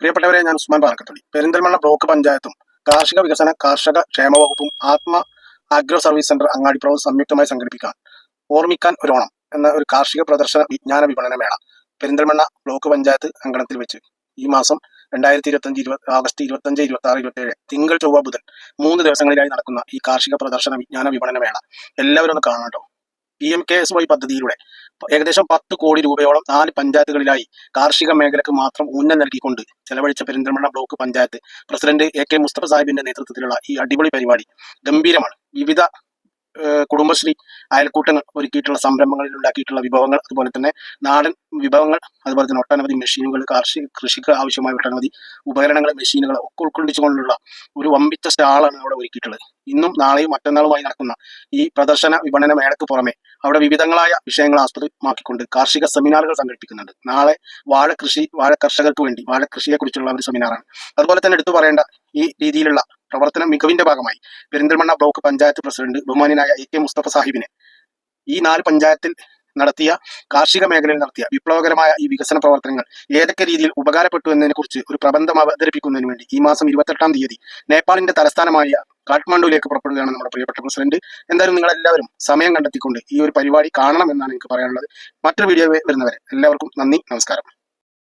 പ്രിയപ്പെട്ടവരെ, ഞാൻ ഉസ്മാൻ പാലക്കത്തൊടി. പെരിന്തൽമണ്ണ ബ്ലോക്ക് പഞ്ചായത്തും കാർഷിക വികസന കാർഷിക ക്ഷേമ വകുപ്പും ആത്മ ആഗ്രോ സർവീസ് സെന്റർ അങ്ങാടിപ്പുറവും സംയുക്തമായി സംഘടിപ്പിക്കാൻ ഓർമ്മിക്കാൻ ഒരോണം എന്ന ഒരു കാർഷിക പ്രദർശന വിജ്ഞാന വിപണന മേള പെരിന്തൽമണ്ണ ബ്ലോക്ക് പഞ്ചായത്ത് അങ്കണത്തിൽ വെച്ച് ഈ മാസം 2025 ആഗസ്റ്റ് 25, 26, 27 തിങ്കൾ ചൊവ്വ ബുധൻ 3 ദിവസങ്ങളിലായി നടക്കുന്ന ഈ കാർഷിക പ്രദർശന വിജ്ഞാന വിപണന മേള എല്ലാവരും ഒന്ന് കാണണം കേട്ടോ. PMKSY പദ്ധതിയിലൂടെ ഏകദേശം 10 കോടി രൂപയോളം 4 പഞ്ചായത്തുകളിലായി കാർഷിക മേഖലക്ക് മാത്രം ഊന്നൽ നൽകിക്കൊണ്ട് ചെലവഴിച്ച Perinthalmanna block panchayat president AK Mustafa സാഹിബിന്റെ നേതൃത്വത്തിലുള്ള ഈ അടിപൊളി പരിപാടി ഗംഭീരമാണ്. വിവിധ കുടുംബശ്രീ അയൽക്കൂട്ടങ്ങൾ ഒരുക്കിയിട്ടുള്ള സംരംഭങ്ങളിൽ ഉണ്ടാക്കിയിട്ടുള്ള വിഭവങ്ങൾ, അതുപോലെ തന്നെ നാടൻ വിഭവങ്ങൾ, അതുപോലെ തന്നെ ഒട്ടനവധി മെഷീനുകൾ, കൃഷിക്ക് ആവശ്യമായ ഒട്ടനവധി ഉപകരണങ്ങൾ, മെഷീനുകൾ ഒക്കെ ഉൾക്കൊള്ളിച്ചുകൊണ്ടുള്ള ഒരു വമ്പിച്ച സ്റ്റാളാണ് അവിടെ ഒരുക്കിയിട്ടുള്ളത്. ഇന്നും നാളെയും മറ്റന്നാളുമായി നടക്കുന്ന ഈ പ്രദർശന വിപണന മേളയ്ക്ക് പുറമെ അവിടെ വിവിധങ്ങളായ വിഷയങ്ങൾ ആസ്പദമാക്കിക്കൊണ്ട് കാർഷിക സെമിനാറുകൾ സംഘടിപ്പിക്കുന്നുണ്ട്. നാളെ വാഴ കർഷകർക്ക് വേണ്ടി വാഴ കൃഷിയെ കുറിച്ചുള്ള ഒരു സെമിനാറാണ്. അതുപോലെ തന്നെ എടുത്തു പറയേണ്ട ഈ രീതിയിലുള്ള പ്രവർത്തന മികവിന്റെ ഭാഗമായി പെരിന്തൽമണ്ണ ബ്ലോക്ക് പഞ്ചായത്ത് പ്രസിഡന്റ് ബഹുമാന്യനായ AK മുസ്തഫ സാഹിബിനെ ഈ 4 പഞ്ചായത്തിൽ നടത്തിയ കാർഷിക മേഖലയിൽ നടത്തിയ വിപ്ലവകരമായ ഈ വികസന പ്രവർത്തനങ്ങൾ ഏതൊക്കെ രീതിയിൽ ഉപകാരപ്പെട്ടു എന്നതിനെ കുറിച്ച് ഒരു പ്രബന്ധം അവതരിപ്പിക്കുന്നതിന് വേണ്ടി ഈ മാസം 28-ാം തീയതി നേപ്പാളിന്റെ തലസ്ഥാനമായ കാഠ്മണ്ഡുവിലേക്ക് പുറപ്പെടുകയാണ് നമ്മുടെ പ്രിയപ്പെട്ട പ്രസിഡന്റ്. എന്തായാലും നിങ്ങൾ എല്ലാവരും സമയം കണ്ടെത്തിക്കൊണ്ട് ഈ ഒരു പരിപാടി കാണണം എന്നാണ് എനിക്ക് പറയാനുള്ളത്. മറ്റൊരു വീഡിയോ വരുന്നവരെ എല്ലാവർക്കും നന്ദി, നമസ്കാരം.